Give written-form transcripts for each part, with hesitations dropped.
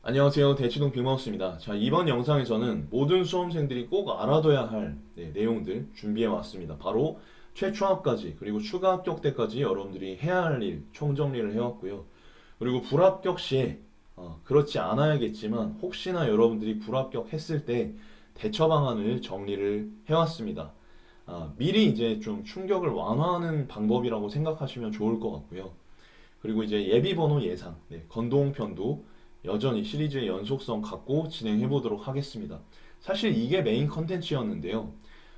안녕하세요. 대치동 빅마우스입니다. 자, 이번 영상에서는 모든 수험생들이 꼭 알아둬야 할 내용들 준비해 왔습니다. 바로 최초합까지 그리고 추가 합격 때까지 여러분들이 해야 할 일 총정리를 해왔고요. 그리고 불합격 시에 그렇지 않아야겠지만 혹시나 여러분들이 불합격했을 때 대처 방안을 정리를 해왔습니다. 미리 이제 좀 충격을 완화하는 방법이라고 생각하시면 좋을 것 같고요. 그리고 이제 예비번호 예상, 건동편도 여전히 시리즈의 연속성 갖고 진행해 보도록 하겠습니다. 사실 이게 메인 컨텐츠였는데요.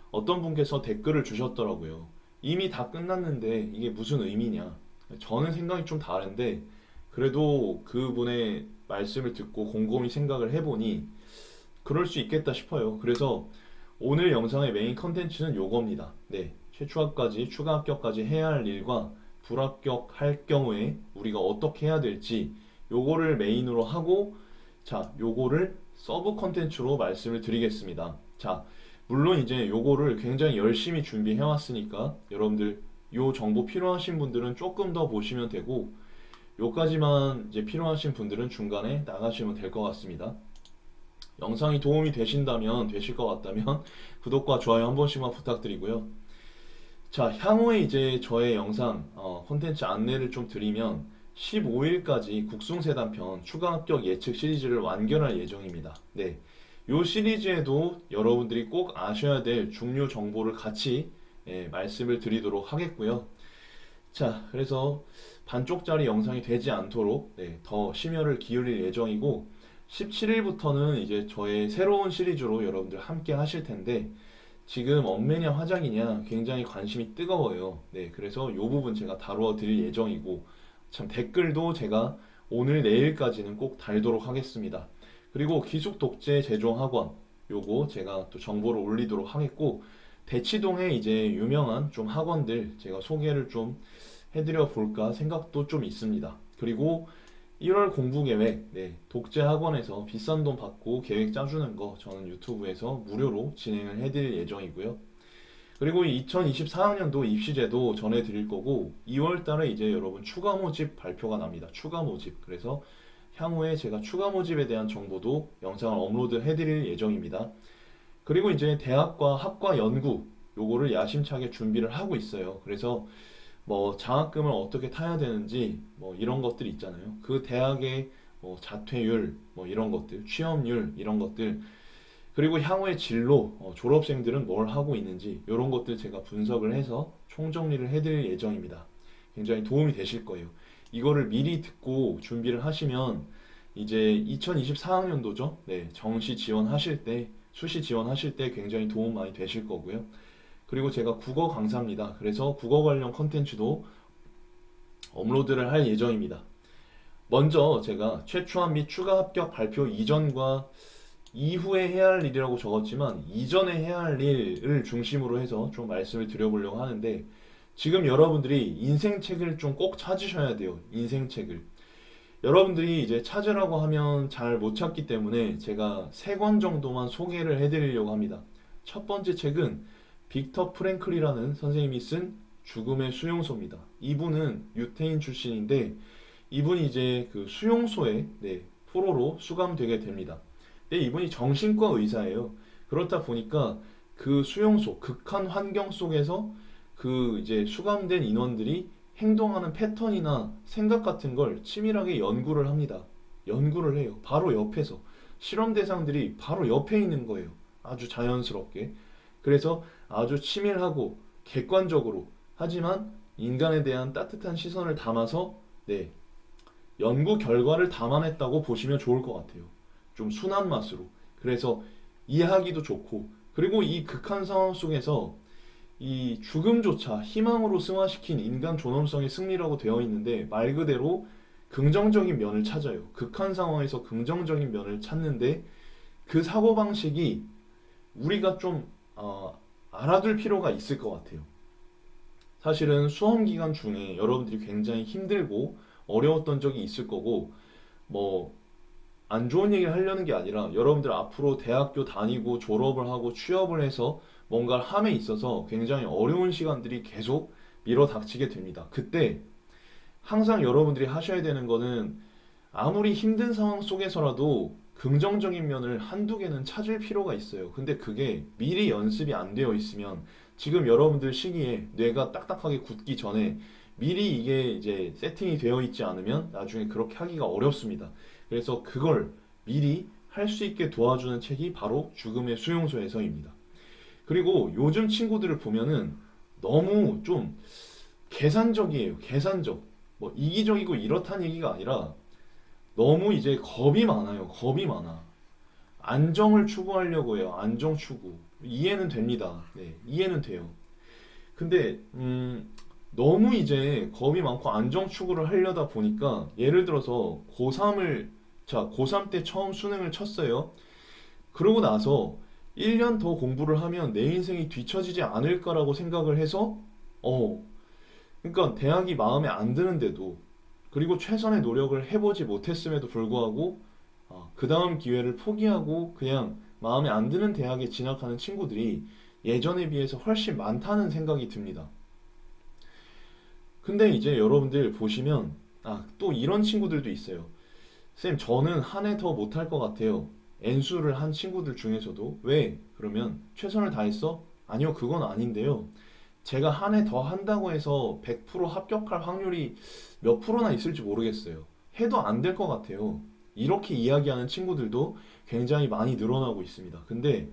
어떤 분께서 댓글을 주셨더라고요. 이미 다 끝났는데 이게 무슨 의미냐? 저는 생각이 좀 다른데 그래도 그분의 말씀을 듣고 곰곰이 생각을 해보니 그럴 수 있겠다 싶어요. 그래서 오늘 영상의 메인 컨텐츠는 요겁니다. 최초 합까지 추가 합격까지 해야 할 일과 불합격할 경우에 우리가 어떻게 해야 될지 요거를 메인으로 하고, 자, 요거를 서브 컨텐츠로 말씀을 드리겠습니다. 자, 물론 이제 요거를 굉장히 열심히 준비해 왔으니까 여러분들 요 정보 필요하신 분들은 조금 더 보시면 되고, 요까지만 이제 필요하신 분들은 중간에 나가시면 될 것 같습니다. 영상이 도움이 되신다면, 되실 것 같다면 구독과 좋아요 한 번씩만 부탁드리고요. 자, 향후에 이제 저의 영상 콘텐츠 안내를 좀 드리면 15일까지 국숭세단편 추가 합격 예측 시리즈를 완결할 예정입니다. 요 시리즈에도 여러분들이 꼭 아셔야 될 중요 정보를 같이 말씀을 드리도록 하겠고요. 자, 그래서 반쪽짜리 영상이 되지 않도록 더 심혈을 기울일 예정이고 17일부터는 이제 저의 새로운 시리즈로 여러분들 함께 하실 텐데 지금 엄매냐 화작이냐 굉장히 관심이 뜨거워요. 그래서 이 부분 제가 다루어 드릴 예정이고, 참 댓글도 제가 오늘 내일까지는 꼭 달도록 하겠습니다. 그리고 기숙 독재 재종 학원 요거 제가 또 정보를 올리도록 하겠고, 대치동에 이제 유명한 좀 학원들 제가 소개를 좀 해드려 볼까 생각도 좀 있습니다. 그리고 1월 공부 계획, 독재 학원에서 비싼 돈 받고 계획 짜주는 거 저는 유튜브에서 무료로 진행을 해드릴 예정이고요. 그리고 2024학년도 입시제도 전해드릴 거고 2월 달에 이제 여러분 추가 모집 발표가 납니다. 추가 모집. 그래서 향후에 제가 추가 모집에 대한 정보도 영상을 업로드 해드릴 예정입니다. 그리고 이제 대학과 학과 연구 요거를 야심차게 준비를 하고 있어요. 그래서 뭐 장학금을 어떻게 타야 되는지 뭐 이런 것들 있잖아요. 그 대학의 뭐 자퇴율 뭐 이런 것들, 취업률 이런 것들, 그리고 향후의 진로, 졸업생들은 뭘 하고 있는지 이런 것들 제가 분석을 해서 총정리를 해드릴 예정입니다. 굉장히 도움이 되실 거예요. 이거를 미리 듣고 준비를 하시면 이제 2024학년도죠. 정시 지원하실 때, 수시 지원하실 때 굉장히 도움 많이 되실 거고요. 그리고 제가 국어 강사입니다. 그래서 국어 관련 컨텐츠도 업로드를 할 예정입니다. 먼저 제가 최초합 및 추가 합격 발표 이전과 이후에 해야 할 일이라고 적었지만 이전에 해야 할 일을 중심으로 해서 좀 말씀을 드려보려고 하는데, 지금 여러분들이 인생책을 좀 꼭 찾으셔야 돼요. 인생책을. 여러분들이 이제 찾으라고 하면 잘 못 찾기 때문에 제가 3권 정도만 소개를 해드리려고 합니다. 첫 번째 책은 빅터 프랭클이라는 선생님이 쓴 죽음의 수용소입니다. 이분은 유태인 출신인데 이분이 이제 그 수용소에 프로로 수감되게 됩니다. 이분이 정신과 의사예요. 그렇다 보니까 그 수용소, 극한 환경 속에서 그 이제 수감된 인원들이 행동하는 패턴이나 생각 같은 걸 치밀하게 연구를 합니다. 연구를 해요. 바로 옆에서. 실험 대상들이 바로 옆에 있는 거예요. 아주 자연스럽게. 그래서 아주 치밀하고 객관적으로, 하지만 인간에 대한 따뜻한 시선을 담아서 연구 결과를 담아냈다고 보시면 좋을 것 같아요. 좀 순한 맛으로. 그래서 이해하기도 좋고, 그리고 이 극한 상황 속에서 이 죽음조차 희망으로 승화시킨 인간 존엄성의 승리라고 되어 있는데 말 그대로 긍정적인 면을 찾아요. 극한 상황에서 긍정적인 면을 찾는데 그 사고방식이 우리가 좀 알아둘 필요가 있을 것 같아요. 사실은 수험 기간 중에 여러분들이 굉장히 힘들고 어려웠던 적이 있을 거고, 뭐 안 좋은 얘기를 하려는 게 아니라 여러분들 앞으로 대학교 다니고 졸업을 하고 취업을 해서 뭔가를 함에 있어서 굉장히 어려운 시간들이 계속 밀어 닥치게 됩니다. 그때 항상 여러분들이 하셔야 되는 거는 아무리 힘든 상황 속에서라도 긍정적인 면을 한두 개는 찾을 필요가 있어요. 근데 그게 미리 연습이 안 되어 있으면 지금 여러분들 시기에 뇌가 딱딱하게 굳기 전에 미리 이게 이제 세팅이 되어 있지 않으면 나중에 그렇게 하기가 어렵습니다. 그래서 그걸 미리 할 수 있게 도와주는 책이 바로 죽음의 수용소에서입니다. 그리고 요즘 친구들을 보면은 너무 좀 계산적이에요. 계산적. 뭐 이기적이고 이렇다는 얘기가 아니라 너무 이제 겁이 많아요. 겁이 많아. 안정을 추구하려고 해요. 안정 추구. 이해는 됩니다. 네, 이해는 돼요. 근데 너무 이제 겁이 많고 안정 추구를 하려다 보니까 예를 들어서 고3 때 처음 수능을 쳤어요. 그러고 나서 1년 더 공부를 하면 내 인생이 뒤처지지 않을까라고 생각을 해서 어, 그러니까 대학이 마음에 안 드는데도 그리고 최선의 노력을 해보지 못했음에도 불구하고 그 다음 기회를 포기하고 그냥 마음에 안 드는 대학에 진학하는 친구들이 예전에 비해서 훨씬 많다는 생각이 듭니다. 근데 이제 여러분들 보시면 또 이런 친구들도 있어요. 쌤, 저는 한 해 더 못할 것 같아요. N수를 한 친구들 중에서도 왜? 그러면 최선을 다했어? 아니요, 그건 아닌데요. 제가 한 해 더 한다고 해서 100% 합격할 확률이 몇 프로나 있을지 모르겠어요. 해도 안 될 것 같아요. 이렇게 이야기하는 친구들도 굉장히 많이 늘어나고 있습니다. 근데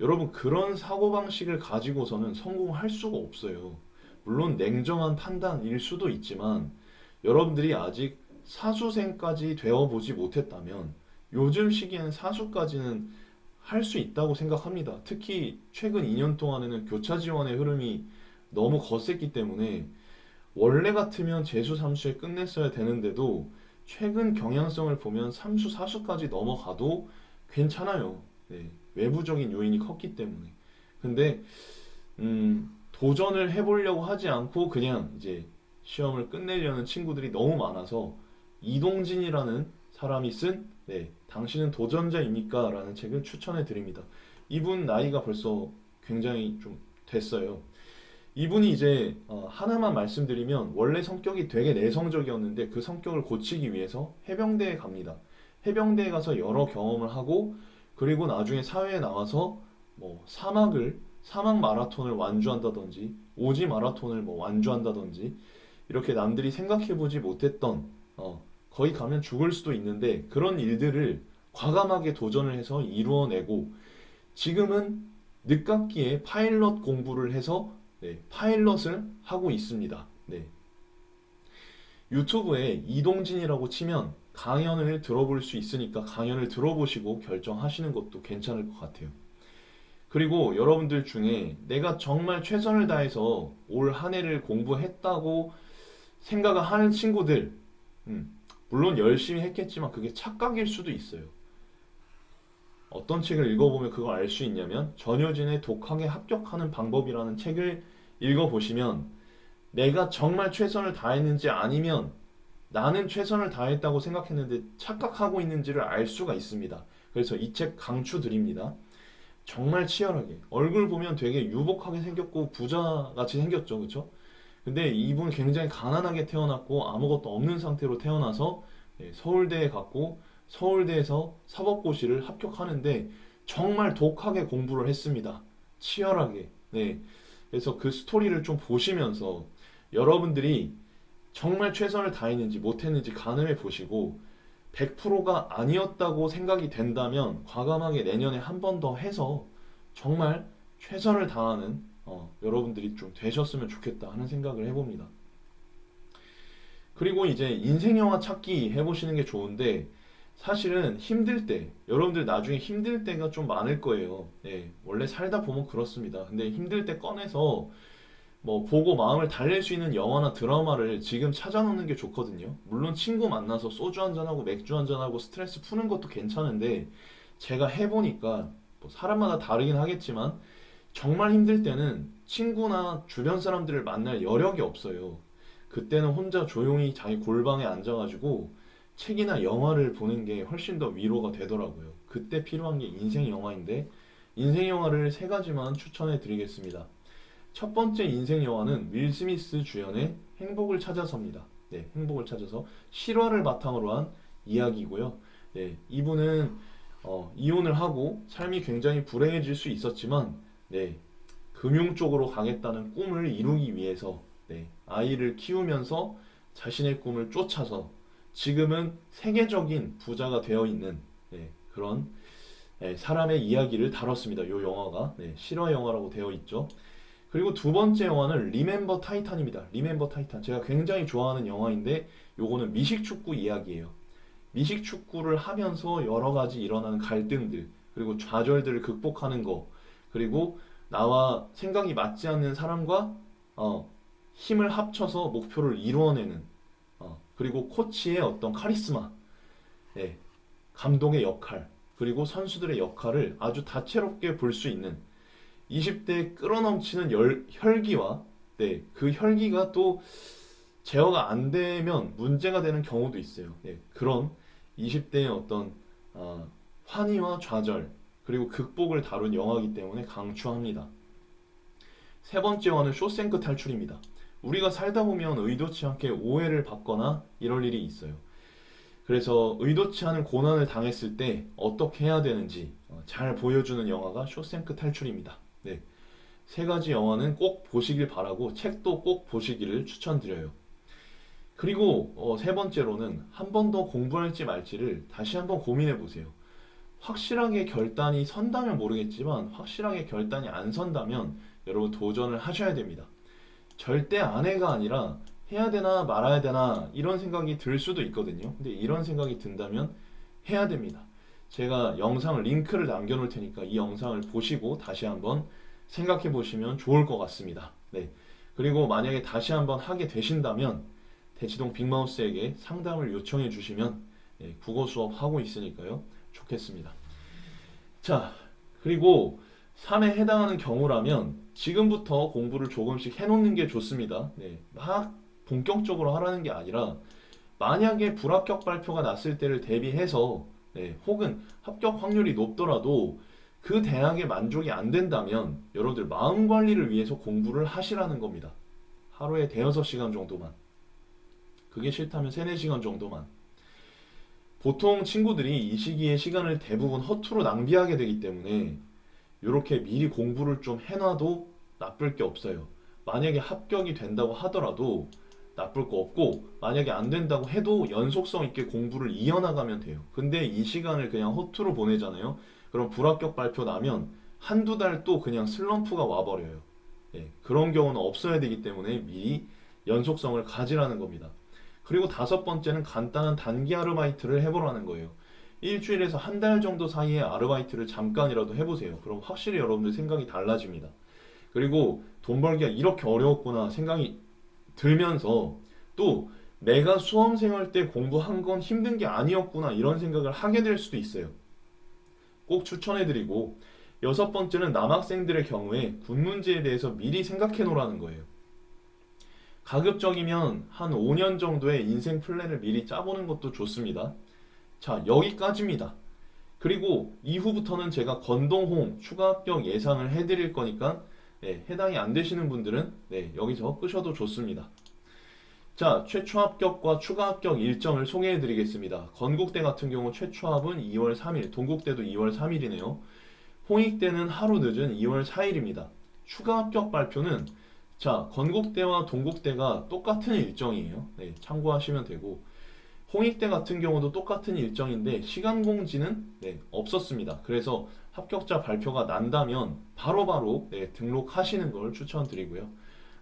여러분 그런 사고방식을 가지고서는 성공할 수가 없어요. 물론 냉정한 판단일 수도 있지만 여러분들이 아직 사수생까지 되어보지 못했다면 요즘 시기엔 사수까지는 할 수 있다고 생각합니다. 특히 최근 2년 동안에는 교차 지원의 흐름이 너무 거셌기 때문에 원래 같으면 재수, 삼수에 끝냈어야 되는데도 최근 경향성을 보면 삼수, 사수까지 넘어가도 괜찮아요. 네, 외부적인 요인이 컸기 때문에. 근데 도전을 해보려고 하지 않고 그냥 이제 시험을 끝내려는 친구들이 너무 많아서 이동진이라는 사람이 쓴 당신은 도전자입니까? 라는 책을 추천해 드립니다. 이분 나이가 벌써 굉장히 좀 됐어요. 이분이 이제 하나만 말씀드리면 원래 성격이 되게 내성적이었는데 그 성격을 고치기 위해서 해병대에 갑니다. 해병대에 가서 여러 경험을 하고 그리고 나중에 사회에 나와서 뭐 사막 마라톤을 완주한다든지 오지 마라톤을 뭐 완주한다든지 이렇게 남들이 생각해보지 못했던 거기 가면 죽을 수도 있는데 그런 일들을 과감하게 도전을 해서 이루어내고 지금은 늦깎이에 파일럿 공부를 해서 파일럿을 하고 있습니다. 네. 유튜브에 이동진이라고 치면 강연을 들어볼 수 있으니까 강연을 들어보시고 결정하시는 것도 괜찮을 것 같아요. 그리고 여러분들 중에 내가 정말 최선을 다해서 올 한 해를 공부했다고 생각을 하는 친구들, 물론 열심히 했겠지만 그게 착각일 수도 있어요. 어떤 책을 읽어보면 그걸 알 수 있냐면 전효진의 독학에 합격하는 방법이라는 책을 읽어보시면 내가 정말 최선을 다했는지 아니면 나는 최선을 다했다고 생각했는데 착각하고 있는지를 알 수가 있습니다. 그래서 이 책 강추드립니다. 정말 치열하게 얼굴 보면 되게 유복하게 생겼고 부자같이 생겼죠, 그렇죠? 근데 이분 굉장히 가난하게 태어났고 아무것도 없는 상태로 태어나서 서울대에 갔고 서울대에서 사법고시를 합격하는데 정말 독하게 공부를 했습니다. 치열하게. 네. 그래서 그 스토리를 좀 보시면서 여러분들이 정말 최선을 다했는지 못했는지 가늠해 보시고 100%가 아니었다고 생각이 된다면 과감하게 내년에 한 번 더 해서 정말 최선을 다하는 여러분들이 좀 되셨으면 좋겠다 하는 생각을 해봅니다. 그리고 이제 인생 영화 찾기 해보시는 게 좋은데 사실은 힘들 때 여러분들 나중에 힘들 때가 좀 많을 거예요. 네, 원래 살다 보면 그렇습니다. 근데 힘들 때 꺼내서 뭐 보고 마음을 달랠 수 있는 영화나 드라마를 지금 찾아놓는 게 좋거든요. 물론 친구 만나서 소주 한잔하고 맥주 한잔하고 스트레스 푸는 것도 괜찮은데 제가 해보니까 뭐 사람마다 다르긴 하겠지만 정말 힘들 때는 친구나 주변 사람들을 만날 여력이 없어요. 그때는 혼자 조용히 자기 골방에 앉아가지고 책이나 영화를 보는 게 훨씬 더 위로가 되더라고요. 그때 필요한 게 인생 영화인데 인생 영화를 세 가지만 추천해 드리겠습니다. 첫 번째 인생 영화는 윌 스미스 주연의 행복을 찾아서입니다. 네, 행복을 찾아서 실화를 바탕으로 한 이야기고요. 네, 이분은 이혼을 하고 삶이 굉장히 불행해질 수 있었지만 네, 금융 쪽으로 가겠다는 꿈을 이루기 위해서 네, 아이를 키우면서 자신의 꿈을 쫓아서 지금은 세계적인 부자가 되어 있는 네, 그런 네, 사람의 이야기를 다뤘습니다. 이 영화가 네, 실화 영화라고 되어 있죠. 그리고 두 번째 영화는 리멤버 타이탄입니다. 리멤버 타이탄. 제가 굉장히 좋아하는 영화인데 요거는 미식 축구 이야기예요. 미식 축구를 하면서 여러 가지 일어나는 갈등들, 그리고 좌절들을 극복하는 거, 그리고 나와 생각이 맞지 않는 사람과 힘을 합쳐서 목표를 이루어내는, 그리고 코치의 어떤 카리스마, 네, 감독의 역할, 그리고 선수들의 역할을 아주 다채롭게 볼 수 있는 20대에 끌어넘치는 혈기와 네, 그 혈기가 또 제어가 안 되면 문제가 되는 경우도 있어요. 네, 그런 20대의 어떤 환희와 좌절 그리고 극복을 다룬 영화이기 때문에 강추합니다. 세 번째 영화는 쇼생크 탈출입니다. 우리가 살다 보면 의도치 않게 오해를 받거나 이럴 일이 있어요. 그래서 의도치 않은 고난을 당했을 때 어떻게 해야 되는지 잘 보여주는 영화가 쇼생크 탈출입니다. 네, 세 가지 영화는 꼭 보시길 바라고 책도 꼭 보시기를 추천드려요. 그리고 세 번째로는 한 번 더 공부할지 말지를 다시 한번 고민해 보세요. 확실하게 결단이 선다면 모르겠지만 확실하게 결단이 안 선다면 여러분 도전을 하셔야 됩니다. 절대 안 해가 아니라 해야 되나 말아야 되나 이런 생각이 들 수도 있거든요. 근데 이런 생각이 든다면 해야 됩니다. 제가 영상 링크를 남겨놓을 테니까 이 영상을 보시고 다시 한번 생각해 보시면 좋을 것 같습니다. 네. 그리고 만약에 다시 한번 하게 되신다면 대치동 빅마우스에게 상담을 요청해 주시면 국어 수업 하고 있으니까요. 좋겠습니다. 자, 그리고 3에 해당하는 경우라면 지금부터 공부를 조금씩 해놓는 게 좋습니다. 네, 막 본격적으로 하라는 게 아니라 만약에 불합격 발표가 났을 때를 대비해서 네, 혹은 합격 확률이 높더라도 그 대학에 만족이 안 된다면 여러분들 마음 관리를 위해서 공부를 하시라는 겁니다. 하루에 대여섯 시간 정도만. 그게 싫다면 3, 4시간 정도만. 보통 친구들이 이 시기에 시간을 대부분 허투루 낭비하게 되기 때문에 이렇게 미리 공부를 좀 해놔도 나쁠 게 없어요. 만약에 합격이 된다고 하더라도 나쁠 거 없고 만약에 안 된다고 해도 연속성 있게 공부를 이어나가면 돼요. 근데 이 시간을 그냥 허투루 보내잖아요. 그럼 불합격 발표 나면 한두 달 또 그냥 슬럼프가 와버려요. 예, 그런 경우는 없어야 되기 때문에 미리 연속성을 가지라는 겁니다. 그리고 다섯 번째는 간단한 단기 아르바이트를 해보라는 거예요. 일주일에서 한 달 정도 사이에 아르바이트를 잠깐이라도 해보세요. 그럼 확실히 여러분들 생각이 달라집니다. 그리고 돈 벌기가 이렇게 어려웠구나 생각이 들면서 또 내가 수험생활 때 공부한 건 힘든 게 아니었구나 이런 생각을 하게 될 수도 있어요. 꼭 추천해드리고 여섯 번째는 남학생들의 경우에 군 문제에 대해서 미리 생각해 놓으라는 거예요. 가급적이면 한 5년 정도의 인생 플랜을 미리 짜보는 것도 좋습니다. 자, 여기까지입니다. 그리고 이후부터는 제가 건동홍 추가 합격 예상을 해드릴 거니까 네, 해당이 안 되시는 분들은 네, 여기서 끄셔도 좋습니다. 자, 최초 합격과 추가 합격 일정을 소개해 드리겠습니다. 건국대 같은 경우 최초 합은 2월 3일, 동국대도 2월 3일이네요. 홍익대는 하루 늦은 2월 4일입니다. 추가 합격 발표는 자, 건국대와 동국대가 똑같은 일정이에요. 네, 참고하시면 되고 홍익대 같은 경우도 똑같은 일정인데 시간 공지는 네, 없었습니다. 그래서 합격자 발표가 난다면 바로바로 네, 등록하시는 걸 추천드리고요.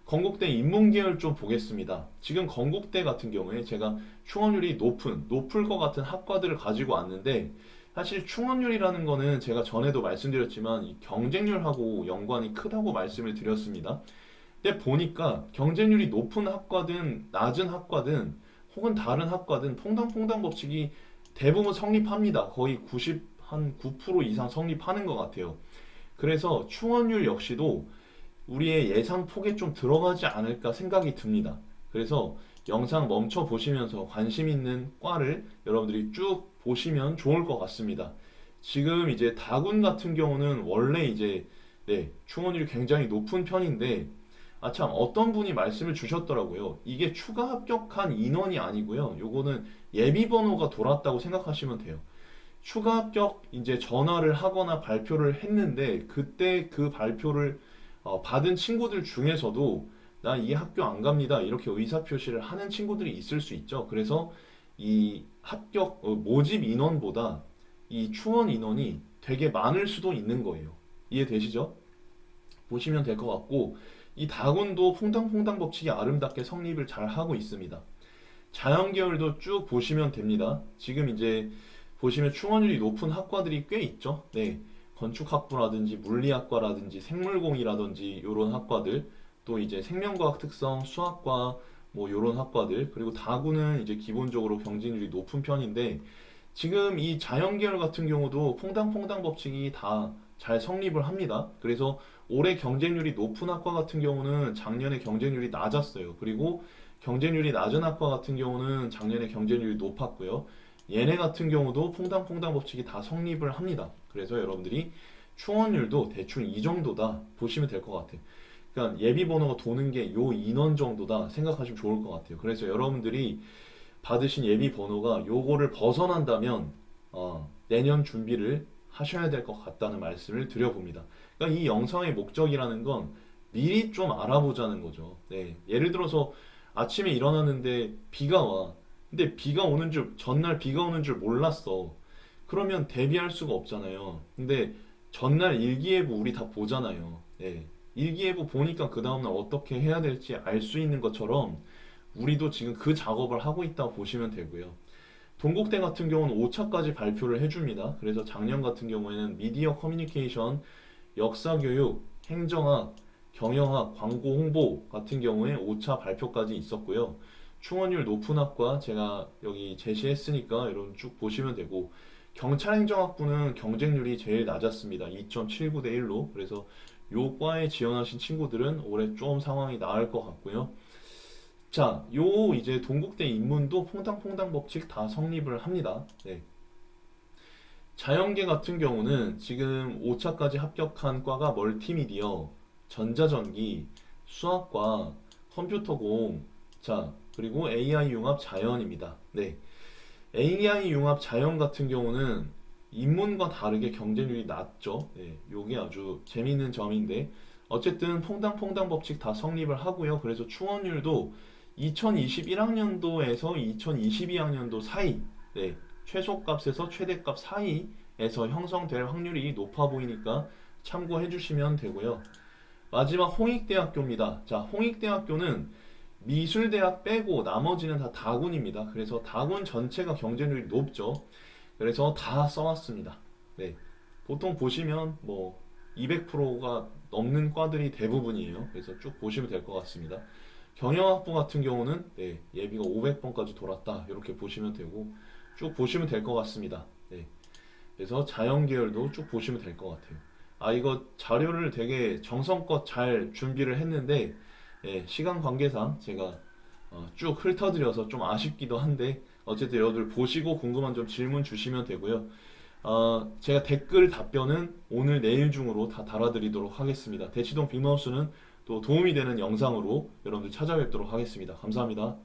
건국대 인문계열 좀 보겠습니다. 지금 건국대 같은 경우에 제가 충원율이 높을 것 같은 학과들을 가지고 왔는데 사실 충원율이라는 거는 제가 전에도 말씀드렸지만 이 경쟁률하고 연관이 크다고 말씀을 드렸습니다. 근데 보니까 경쟁률이 높은 학과든 낮은 학과든 혹은 다른 학과든 퐁당퐁당 법칙이 대부분 성립합니다. 거의 한 9% 이상 성립하는 것 같아요. 그래서 충원율 역시도 우리의 예상 폭에 좀 들어가지 않을까 생각이 듭니다. 그래서 영상 멈춰 보시면서 관심 있는 과를 여러분들이 쭉 보시면 좋을 것 같습니다. 지금 이제 다군 같은 경우는 원래 이제 네, 충원율이 굉장히 높은 편인데 아, 참, 어떤 분이 말씀을 주셨더라고요. 이게 추가 합격한 인원이 아니고요. 요거는 예비 번호가 돌았다고 생각하시면 돼요. 추가 합격 이제 전화를 하거나 발표를 했는데 그때 그 발표를 받은 친구들 중에서도 나 이 학교 안 갑니다. 이렇게 의사표시를 하는 친구들이 있을 수 있죠. 그래서 이 합격 모집 인원보다 이 추원 인원이 되게 많을 수도 있는 거예요. 이해되시죠? 보시면 될 것 같고 이 다군도 퐁당퐁당 법칙이 아름답게 성립을 잘 하고 있습니다. 자연계열도 쭉 보시면 됩니다. 지금 이제 보시면 충원율이 높은 학과들이 꽤 있죠. 네, 건축학부라든지 물리학과라든지 생물공이라든지 이런 학과들, 또 이제 생명과학 특성, 수학과 뭐 이런 학과들, 그리고 다구는 이제 기본적으로 경쟁률이 높은 편인데 지금 이 자연계열 같은 경우도 퐁당퐁당 법칙이 다 잘 성립을 합니다. 그래서 올해 경쟁률이 높은 학과 같은 경우는 작년에 경쟁률이 낮았어요. 그리고 경쟁률이 낮은 학과 같은 경우는 작년에 경쟁률이 높았고요. 얘네 같은 경우도 퐁당퐁당 법칙이 다 성립을 합니다. 그래서 여러분들이 충원율도 대충 이 정도다 보시면 될 것 같아요. 그러니까 예비 번호가 도는 게 요 인원 정도다 생각하시면 좋을 것 같아요. 그래서 여러분들이 받으신 예비 번호가 요거를 벗어난다면 내년 준비를 하셔야 될 것 같다는 말씀을 드려봅니다. 그러니까 이 영상의 목적이라는 건 미리 좀 알아보자는 거죠. 네, 예를 들어서 아침에 일어났는데 비가 와. 근데 비가 오는 줄, 전날 비가 오는 줄 몰랐어. 그러면 대비할 수가 없잖아요. 근데 전날 일기예보 우리 다 보잖아요. 네, 일기예보 보니까 그 다음날 어떻게 해야 될지 알 수 있는 것처럼 우리도 지금 그 작업을 하고 있다고 보시면 되고요. 동국대 같은 경우는 5차까지 발표를 해줍니다. 그래서 작년 같은 경우에는 미디어 커뮤니케이션, 역사교육, 행정학, 경영학, 광고 홍보 같은 경우에 5차 발표까지 있었고요. 충원율 높은 학과 제가 여기 제시했으니까 여러분 쭉 보시면 되고 경찰행정학부는 경쟁률이 제일 낮았습니다. 2.79 대 1로. 그래서 요 과에 지원하신 친구들은 올해 좀 상황이 나을 것 같고요. 자, 요 이제 동국대 인문도 퐁당퐁당 법칙 다 성립을 합니다. 네. 자연계 같은 경우는 지금 5차까지 합격한 과가 멀티미디어, 전자전기, 수학과, 컴퓨터공, 자, 그리고 AI 융합 자연입니다. 네. AI 융합 자연 같은 경우는 인문과 다르게 경쟁률이 낮죠. 네. 요게 아주 재미있는 점인데 어쨌든 퐁당퐁당 법칙 다 성립을 하고요. 그래서 충원율도 2021학년도에서 2022학년도 사이, 네, 최소값에서 최대값 사이에서 형성될 확률이 높아 보이니까 참고해 주시면 되고요. 마지막 홍익대학교입니다. 자, 홍익대학교는 미술대학 빼고 나머지는 다 다군입니다. 그래서 다군 전체가 경쟁률이 높죠. 그래서 다 써왔습니다. 네, 보통 보시면 뭐 200%가 넘는 과들이 대부분이에요. 그래서 쭉 보시면 될 것 같습니다. 경영학부 같은 경우는 네, 예비가 500번까지 돌았다 이렇게 보시면 되고 쭉 보시면 될 것 같습니다. 네, 그래서 자연계열도 쭉 보시면 될 것 같아요. 아, 이거 자료를 되게 정성껏 잘 준비를 했는데 예, 시간 관계상 제가 쭉 훑어드려서 좀 아쉽기도 한데 어쨌든 여러분들 보시고 궁금한 점 질문 주시면 되고요. 제가 댓글 답변은 오늘 내일 중으로 다 달아드리도록 하겠습니다. 대치동 빅마우스는 또 도움이 되는 영상으로 여러분들 찾아뵙도록 하겠습니다. 감사합니다.